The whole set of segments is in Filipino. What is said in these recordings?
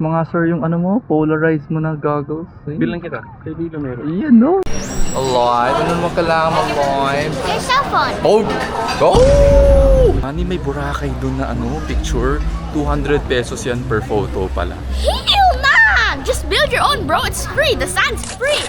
Mga sir, yung ano mo, polarized mo na goggles. Bilang kita. Kay Bilo meron. Iyan, no? Alive? Ano naman kailangan mag-live? Your cell phone. Oh! Oh! Ani, may Boracay dun na ano, picture. 200 pesos yan per photo pala. Hell nah! Just build your own, bro. It's free. The sand's free.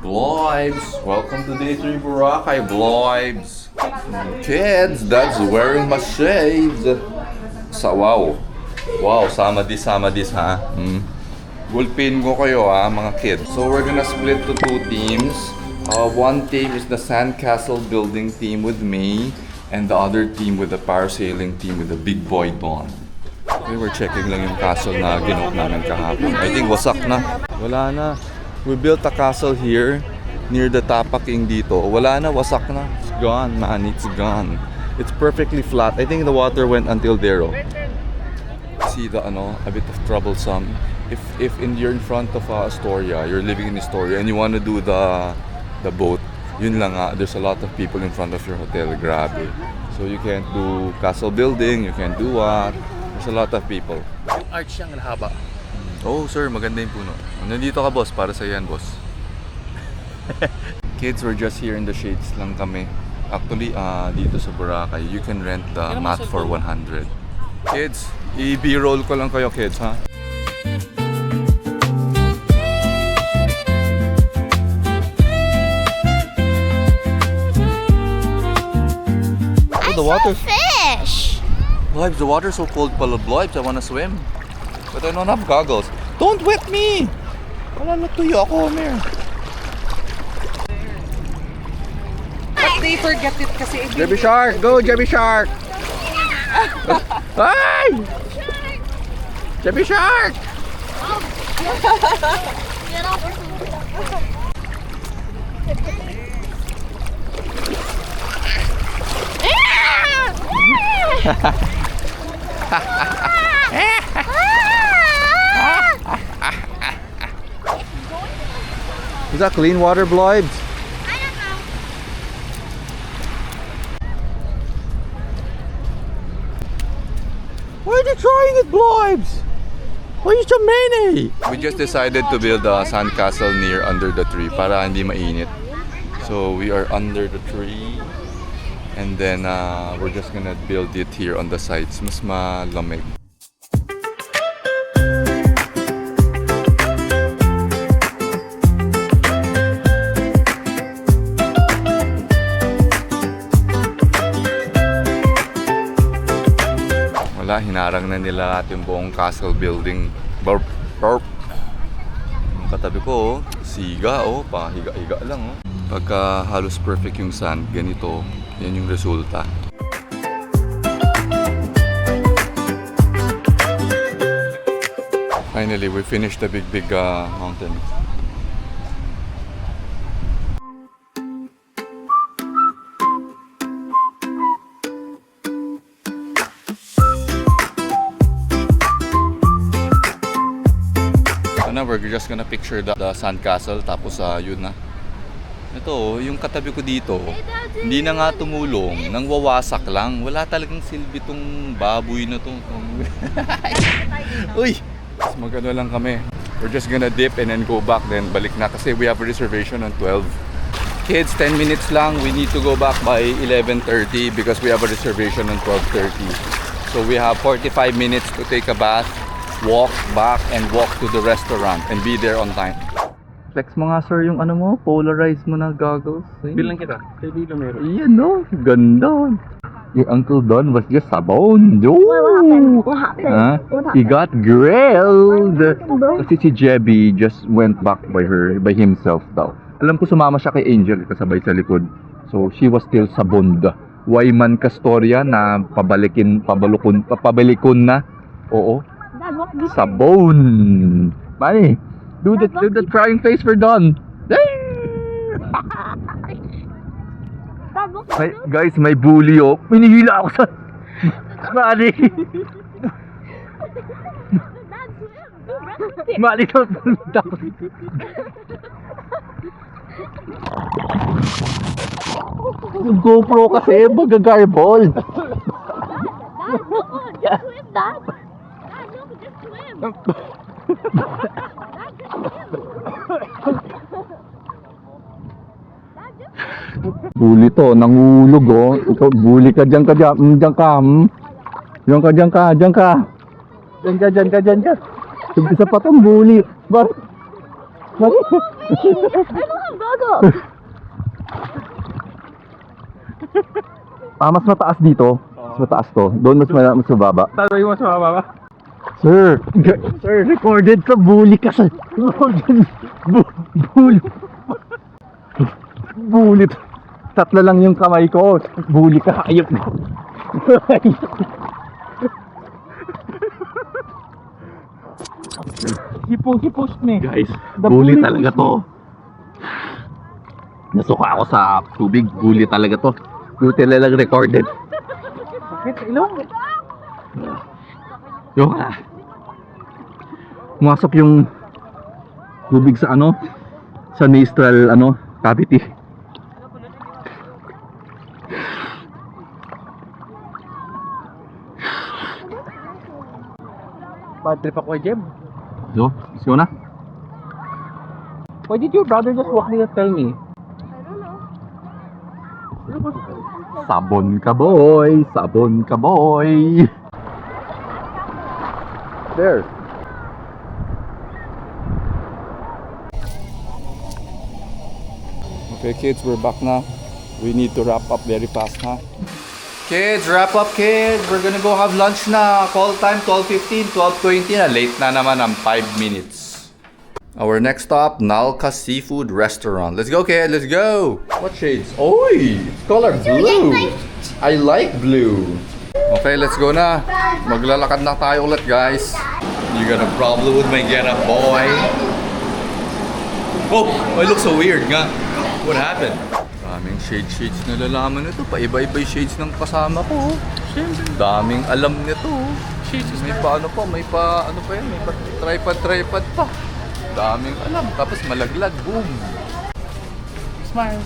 Vlogs! Welcome to Day 3 Boracay Vlogs! Kids, that's wearing my shades! Wow! Wow, sama this ha? Gulpin ko kayo ha, mga kids. So we're gonna split to two teams. One team is the sandcastle building team with me, and the other team with the parasailing team with the big boy Don. Okay, we're checking lang yung castle na ginook namin kahapon. I think wasak na. Wala na. We built a castle here near the Tapaking dito. Wala na, wasak na. It's gone, man. It's gone. It's perfectly flat. I think the water went until there. Oh. See the a bit of troublesome. If you're in front of Astoria, you're living in Astoria and you want to do the boat, yun lang there's a lot of people in front of your hotel. Grabe. So you can't do castle building, you can't do what. There's a lot of people. Yung arch siyang haba. Oh, sir, maganda yung puno. Nandito ka, boss, para sa yan, boss. Kids, we're just here in the shades lang kami. Actually, dito sa Boracay, you can rent the mat for 100. Kids, i-b-roll ko lang kayo, kids, ha? Oh, the water. Fish. Blibes, the water's so cold pala, Blibes. I wanna swim. But I don't have goggles. Don't wet me! Wala na tuyo ako, Mer. But they forget it kasi. Jebby Shark! Go, Jebby Shark! Hi! Jebby Shark! Get off. Is that clean water, Blibes? I don't know. Why are they trying it, Blibes? Why is so many? We just decided to build a sandcastle near under the tree para hindi mainit. So we are under the tree, and then we're just gonna build it here on the sides. Mas malamig. Hinarang na nila at yung buong castle building. Burp, burp. Yung katabi ko, siga, pahiga-higa lang. Pagka halos perfect yung sand, ganito, yan yung resulta. Finally, we finished the big mountain. We're just gonna picture the sandcastle, tapos yun na. Ito, yung katabi ko dito, hindi na nga tumulong, nang wawasak lang. Wala talagang silbi tong baboy na to. Uy! Magano lang kami. We're just gonna dip and then go back, then balik na kasi we have a reservation on 12. Kids, 10 minutes lang. We need to go back by 11:30 because we have a reservation on 12:30. So we have 45 minutes to take a bath, walk back, and walk to the restaurant and be there on time. Flex mo nga, sir, yung ano mo, polarized mo na goggles. Bilang kita. Kay Bilo meron. Iyan, no? Ganda. Your Uncle Don was just sabon. What happened? He got grilled. Kasi si Jebby just went back by himself daw. Alam ko sumama siya kay Angel kasabay sa likod. So she was still sabond. Why man ka storya na pabalikon na. Oo. Sabon. Manny, do the crying face for Don. Guys, may bully oh. Minihila ako sa... Mali. Mali to. Yung GoPro kasi magagarbol. Just swim, Dad. Dad, no, just swim. Bully to, nangulog oh. Ikaw, bully ka dyan ka dyan. Dyan ka. Dyan ka, dyan ka, dyan ka. Dyan ka, dyan ka, dyan ka. Isa pa tong bully. Bakit? Bakit? Bago. Mas mataas dito. Mas mataas to. Doon mas mababa. Taloy mo sa baba. Sir, sir, recorded ka, bully ka sa... Bully. Bully. Tatlo lang yung kamay ko. Bully ka, ayop na. He pushed me. Guys, bully talaga to. Nasuka ako sa tubig, bully talaga to. Buti lang recorded. Bakit? Ilong? Yung pumasok yung tubig sa ano, sa nostril ano, cavity. Bad trip ako kay Jem. So, isyo na. Why did your brother just walk me and tell me? Sabon ka boy, sabon ka boy. There. Okay kids, we're back now. We need to wrap up very fast, huh? Kids, wrap up kids. We're gonna go have lunch na. Call time 12:15, 12:20 na. Late na naman ang 5 minutes. Our next stop, Nalka Seafood Restaurant. Let's go kids, let's go. What shades? Oy, it's color blue. I like blue. Okay, let's go na. Maglalakad na tayo ulit guys. You got a problem with my getup boy? Oh, I look so weird nga. What happened? Daming shades na lalaman nito. Paiba-iba yung shades ng kasama ko. Daming alam nito. May pa ano pa, may pa ano pa yan, may pa tripod pa. Daming alam. Tapos malaglag, boom. Smile.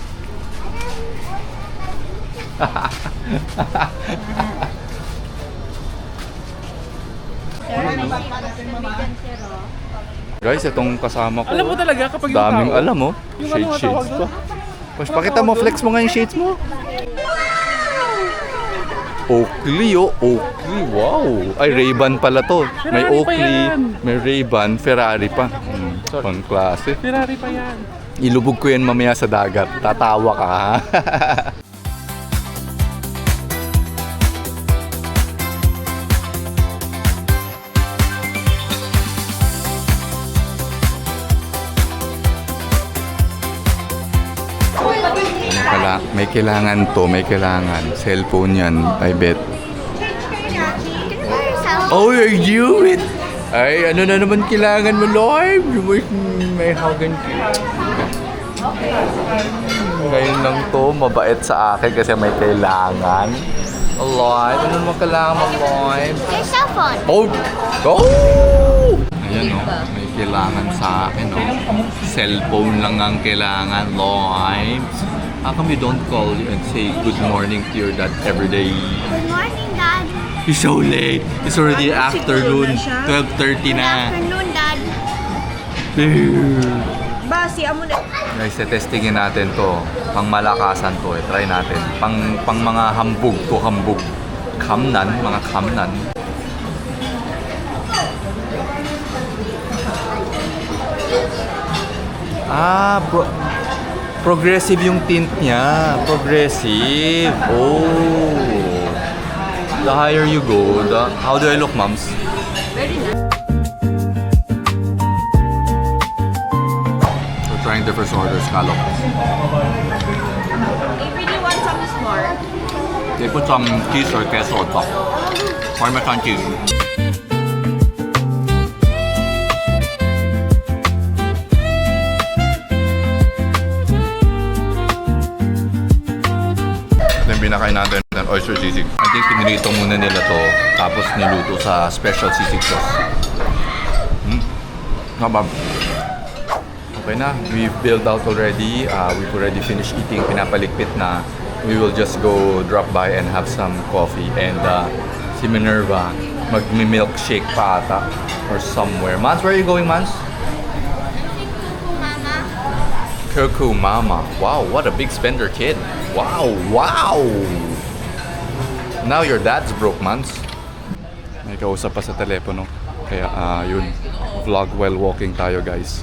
Guys, itong kasama ko. Alam mo talaga kapag yung Daming tao, alam oh. yung ano nga tawag Shades doon? pa. Pas, pakita mo, flex mo nga yung shades mo. Oakley oh, Oakley, wow. Ay, Ray-Ban pala to. May Ferrari pa Oakley, yan. may Ray-Ban, Ferrari pa. Pang klase. Ferrari pa yan. Ilubog ko yan mamaya sa dagat. Tatawa ka ha. May kailangan to, may kailangan. Cellphone yan, I bet. Oh, are you it? Ay, ano na naman kailangan mo, Lord? May hagan ka. Ngayon lang to, mabait sa akin kasi may kailangan. Lord, ano naman kailangan mo, Lord? Your cell phone. Oh! Oh! Ayan o, may kailangan sa akin o. Cellphone lang ang kailangan, Lord. How come you don't call and say good morning to your dad every day? Good morning, Dad. It's so late. It's already afternoon. 12:30 na. Afternoon, Dad. Basi, amo na. Guys, testingin natin to. Pang malakasan to eh. Try natin. Pang mga hambog to hambog. Kamnan, mga kamnan. Ah, progressive yung tint niya. Progressive. Oh. The higher you go, how do I look, moms? Very nice. We're trying different orders, scallop. They really want something smart. They put some cheese or queso on top. Parmesan cheese. binakain natin ng oyster sisig. I think pinirito muna nila to, tapos niluto sa special sisig sauce. Habab. Okay na, we've built out already. We've already finished eating. Pinapalikpit na. We will just go drop by and have some coffee. And si Minerva, mag-milkshake pa ata or somewhere. Mans, where are you going, Mans? Mama. Coco Mama. Wow, what a big spender kid. Wow, wow! Now your dad's broke, Mans. May kausap pa sa telepono. Kaya yun, vlog while walking tayo, guys.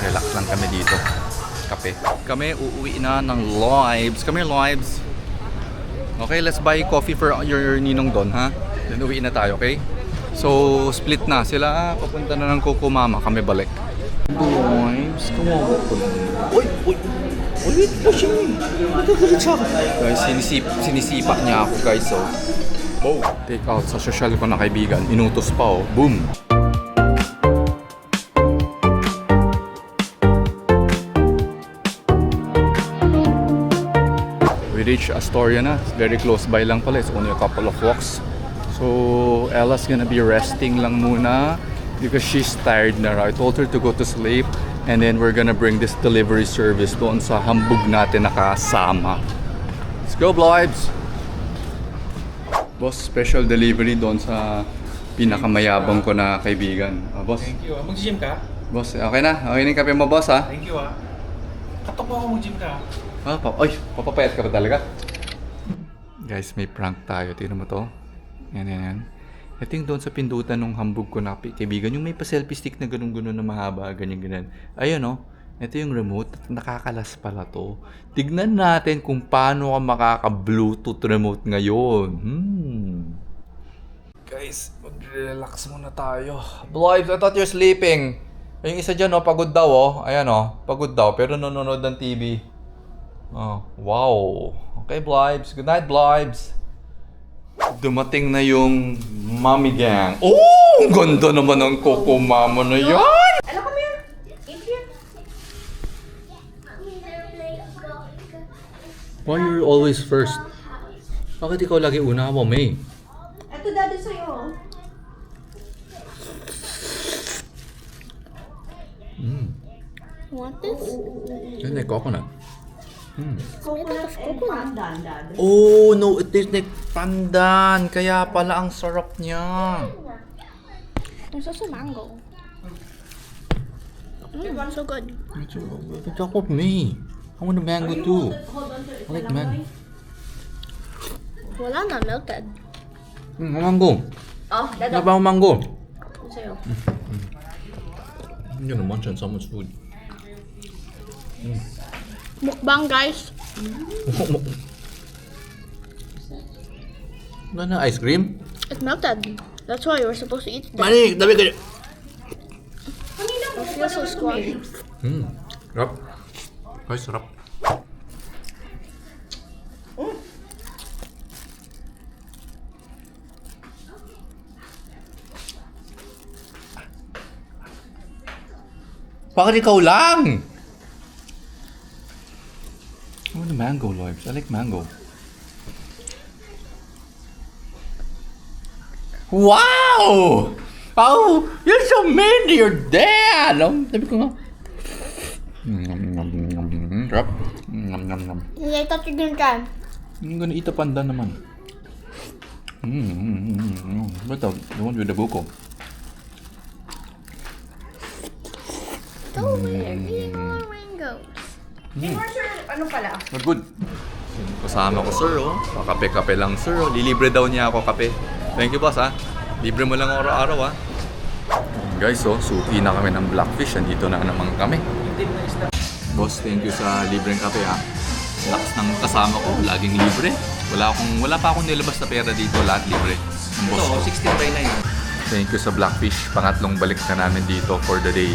Relax lang kami dito. Kape. Kami uuwi na ng Loibs. Come here, Loibs. Okay, let's buy coffee for your ninong doon, ha? Then uwi na tayo, okay? So, split na. Sila papunta na ng Coco Mama. Kami balik. Loibs, kawawa ko lang. Uy! Uy! Uy! Uy! Guys, sinisipa niya ako, guys, so. Oh. Take out sa social ko na kaibigan. Inutos pa, oh. Boom! We reached Astoria na. It's very close by lang pala. It's only a couple of walks. So, Ella's gonna be resting lang muna because she's tired na. I told her to go to sleep and then we're gonna bring this delivery service doon sa hambog natin nakasama. Let's go, Bloibs! Boss, special delivery doon sa pinakamayabang ko na kaibigan. Boss. Thank you. Mag-gym ka? Boss, okay na? Okay na yung kape mo, boss, ha? Thank you, Katok mo ako mag-gym ka. Ay, papapayat ka ba talaga? Guys, may prank tayo. Tingnan mo to. Yan. Ito yung doon sa pindutan ng hambog ko na kaibigan. Yung may pa-selfie stick na ganun-ganun na mahaba. Ganyan. Ayun, oh. Ito yung remote. Nakakalas pala to. Tignan natin kung paano ka makaka-Bluetooth remote ngayon. Guys, mag-relax muna tayo. Bloibs, I thought you're sleeping. Yung isa dyan, oh, pagod daw, oh. Ayan, oh. Pagod daw, pero nanonood ng TV. Oh, wow. Okay, Bloibs. Good night, Bloibs. Dumating na yung Mommy Gang. Oh! Ang ganda naman ng Coco Mama na yan! Hello, come here. In here. Why you're always first? Bakit ikaw lagi una mo, May? Ito dado sa'yo. Want this? Yan, may coconut. Coconut of coconut. Oh, no, it tastes like pandan. Kaya pala ang sarap niya. There's also mango. So good. It's all of me. I want a mango too. I like mango. Wala na, melted. Mango. Oh, Ano ba ang mango? Sa'yo. I'm gonna munch on someone's food. Mukbang, guys. Wala na ice cream? It's melted. That's why we're supposed to eat it. Mani, dabi ka. I feel so squashy. Sarap. Ay, sarap. Bakit ikaw lang? I want a mango, Loibs. I like mango. Wow! Oh, you're so mean to your dad! Sabi ko nga. Sarap. I thought you were gonna try. I'm gonna eat a pandan naman. But the one with the buko. Oh, we're eating more mangoes. Ano pala? We're good. Kasama ko, sir, oh. Kape-kape lang, sir, oh. Lilibre daw niya ako kape. Thank you, boss, ha. Libre mo lang araw-araw, ha. Guys, oh, suki na kami ng Blackfish. Andito na naman kami. Boss, thank you sa libreng kape, ha. Lakas ng kasama ko, laging libre. Wala pa akong nilabas na pera dito, lahat libre. Ang boss ko. 16 by 9. Thank you sa Blackfish. Pangatlong balik na namin dito for the day.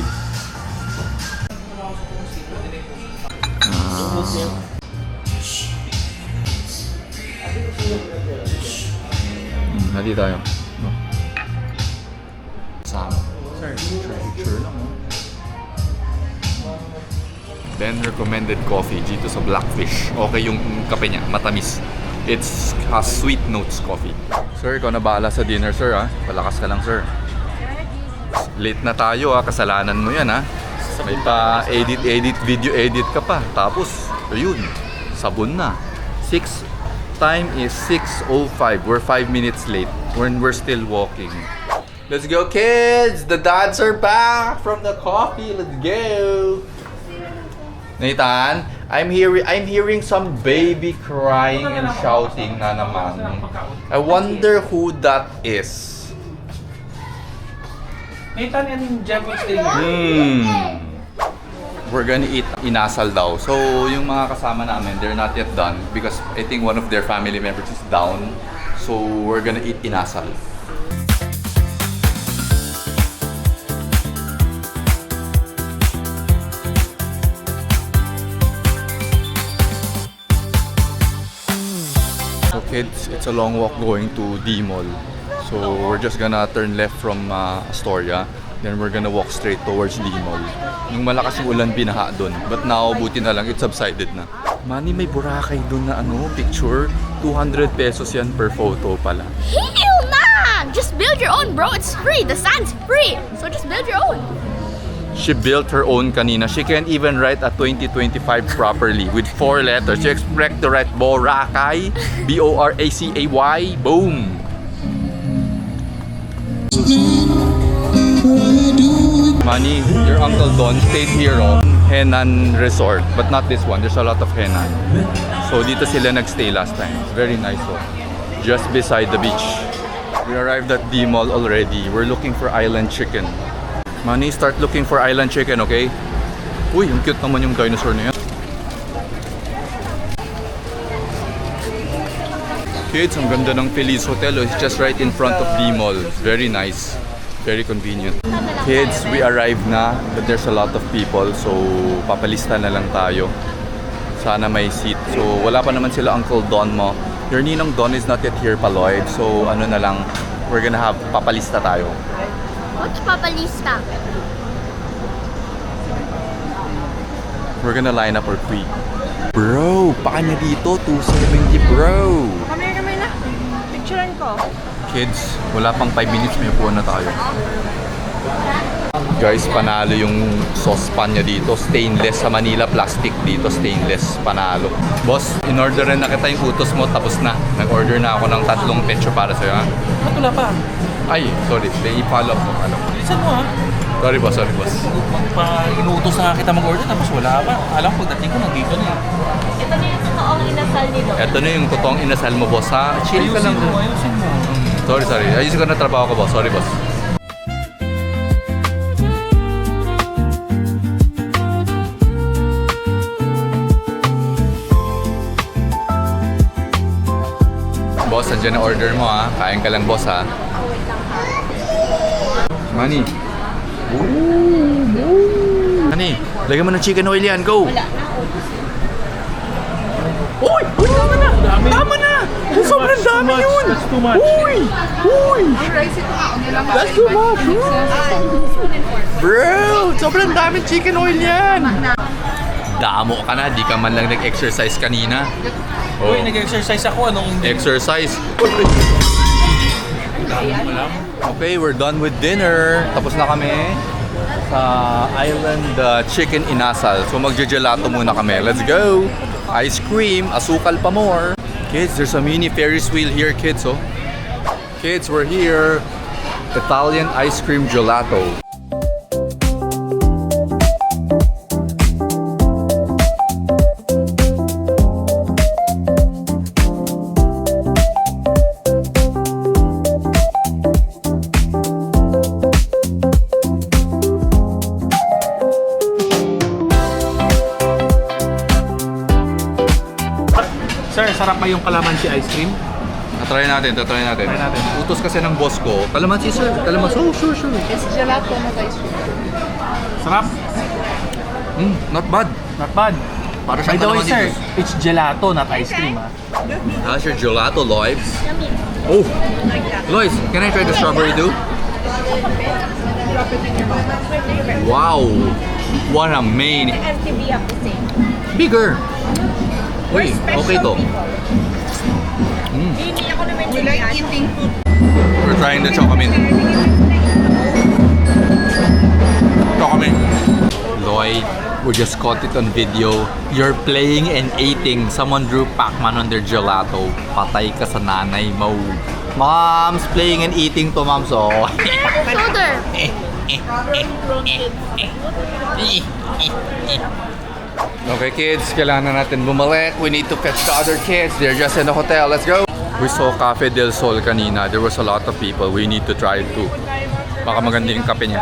Hali tayo. No. Sama. Picture lang. Ben recommended coffee dito sa Blackfish. Okay yung kape niya, matamis. It's has sweet notes coffee. Sir, ikaw na bahala sa dinner, sir, ha? Palakas ka lang, sir. Late na tayo, ha? Kasalanan mo yan, ha? May pa edit, video edit ka pa. Tapos, ayun, sabon na. Time is 6:05. We're 5 minutes late. We're still walking. Let's go, kids! The dads are back from the coffee. Let's go! Nathan, I'm hearing some baby crying and shouting na naman. I wonder who that is. Nathan and Jeffrey still here. We're gonna eat inasal daw. So, yung mga kasama namin, they're not yet done because I think one of their family members is down. So, we're gonna eat inasal. So kids, it's a long walk going to D Mall. So we're just gonna turn left from Astoria. Then we're gonna walk straight towards D Mall. Yung malakas yung ulan, binaha dun. But now, buti na lang, it's subsided na. Manny, may Boracay dun na picture. 200 pesos yan per photo pala. Hell nah! Just build your own, bro. It's free. The sand's free. So just build your own. She built her own kanina. She can't even write a 2025 properly with 4 letters. You expect to write Boracay, B-O-R-A-C-A-Y, boom! Manny, your Uncle Don stayed here on Henan Resort, but not this one. There's a lot of Henan. So dito sila nagstay last time. It's very nice just beside the beach. We arrived at D Mall already. We're looking for island chicken. Manny, start looking for island chicken, okay? Uy, yung cute naman yung dinosaur na yan. Kids, ang ganda ng Feliz Hotel. It's just right in front of D Mall. Very nice. Very convenient. Kids, we arrived na, but there's a lot of people. So, papalista na lang tayo. Sana may seat. So, wala pa naman sila Uncle Don mo. Your Ninong Don is not yet here, Paloyd. So, ano na lang, we're gonna have papalista tayo. What's Papalista? We're gonna line up our queen. Bro, pakanya dito, 270 bro. Kamay na. Picturean ko. Kids, wala pang 5 minutes, may upuan na tayo. Guys, panalo yung saucepan niya dito. Stainless sa Manila, plastic dito, stainless, panalo. Boss, in-order rin na kita yung utos mo, tapos na. Nag-order na ako ng 3 pecho para sa'yo, ha? Ba't wala pa? Ay, sorry, may i-follow mo. Ano? Bilisan mo ha. Sorry boss, sorry boss. Inuutos na kita mag-order tapos wala pa. Alam ko, pagdating ko nandito na. Ito na yung totoong inasal nito. Ito na yung totoong inasal mo, boss, ha? Chill ka lang. Ayusin mo. Sorry. Ayusin ko na trabaho ko, boss. Sorry, boss. Boss, andyan na order mo, ha? Kain ka lang, boss, ha? Manny. Manny, lagyan mo ng chicken oil yan. Go! Uy! Tama na! Sobrang dami yun! That's too much. Uy! That's too much! Bro! Sobrang daming chicken oil yan! Damo ka na, di ka man lang nag-exercise kanina. Uy, nag-exercise ako. Anong Exercise. Okay, we're done with dinner. Tapos na kami sa Island Chicken Inasal. So magja-gelato muna kami. Let's go! Ice cream, asukal pa more. Kids, there's a mini Ferris wheel here, kids, oh. Kids, we're here. Italian ice cream gelato. Sir, sarap ba yung kalamansi ice cream? Try natin. Try natin. Utos kasi ng boss ko. Kalamansi, sir. Kalamansi. Oh, sure. It's gelato na ice cream. Sarap. Not bad. Not bad. By siyang the way, kalamansi sir, juice. it's gelato, not ice cream, ah. How's your gelato, Loibs? Oh, Loibs, can I try the strawberry too? Wow, what a main. MTV up the same. Bigger. Uy, okay to. Hindi ako naman yung We're trying the Chocomint. Chocomint. Lloyd, we just caught it on video. You're playing and eating. Someone drew Pac-Man on their gelato. Patay ka sa nanay mo. Mom's playing and eating to, Mom's. Oh. Shoulder. Okay, kids, kailangan na natin bumalik. We need to fetch the other kids. They're just in the hotel. Let's go. We saw Cafe del Sol kanina. There was a lot of people. We need to try it too. Baka maganda yung kape niya.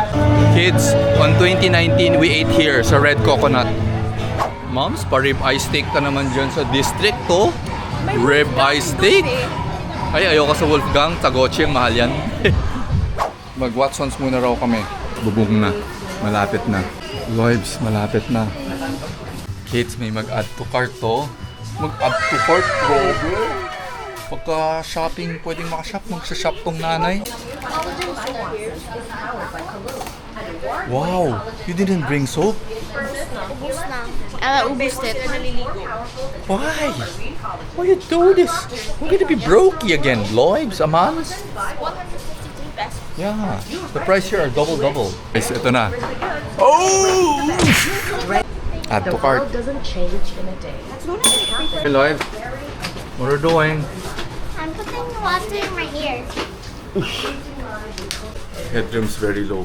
Kids, on 2019, we ate here sa Red Coconut. Moms, pa-rib eye steak ka naman dyan sa district to. Rib eye steak? Ay, ayoko sa Wolfgang. Tagochi, ang mahal yan. Mag-Watsons muna raw kami. Bubong na. Malapit na. Loibs, malapit na. Kids, may mag-add to cart to. Mag-add to cart, bro. Pagka shopping, pwedeng makashop. Magsashop tong nanay. Wow, you didn't bring soap? Ubus na. Ubus it. Why? Why you do this? We're gonna be brokey again, Loibs, Amans. 153 pesos. Yeah, the price here are double. Guys, ito na. Oh! Add to cart. doesn't change in a day. Hey, Loibs. What are you doing? I'm putting water in my ear. Headroom's very low.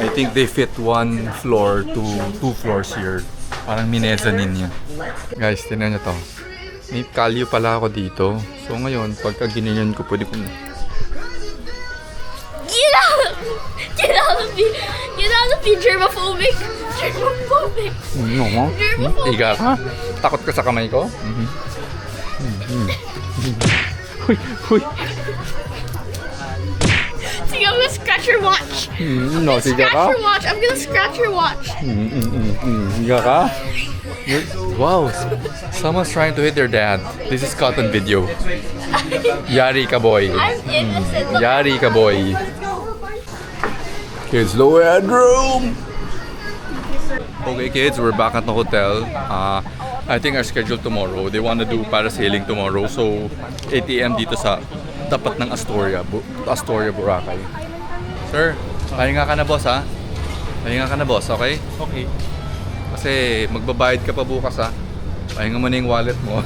I think they fit one floor to two floors here. Parang minezanin niya. Guys, tingnan niyo to. May kalyo pala ako dito. So ngayon, pagka ginanyan ko, pwede kong... Get out! Get out of me! Get out of me, germophobic! Germophobic! No, Germophobic! Iga ka? Takot ka sa kamay ko? Huy, huy. See, I'm gonna scratch your watch. No, siga Scratch ka? your watch. I'm gonna scratch your watch. Siga ka? Wow, someone's trying to hit their dad. This is caught on video. Yari ka, boy. I'm innocent. Yari ka, boy. Kids, low headroom. Okay, kids, we're back at the hotel. I think our schedule tomorrow. They want to do parasailing tomorrow. So, 8 a.m. dito sa tapat ng Astoria, Boracay. Sir, pahinga ka na, boss, ha? Pahinga ka na, boss, okay? Okay. Kasi magbabayad ka pa bukas, ha? Pahinga mo na yung wallet mo.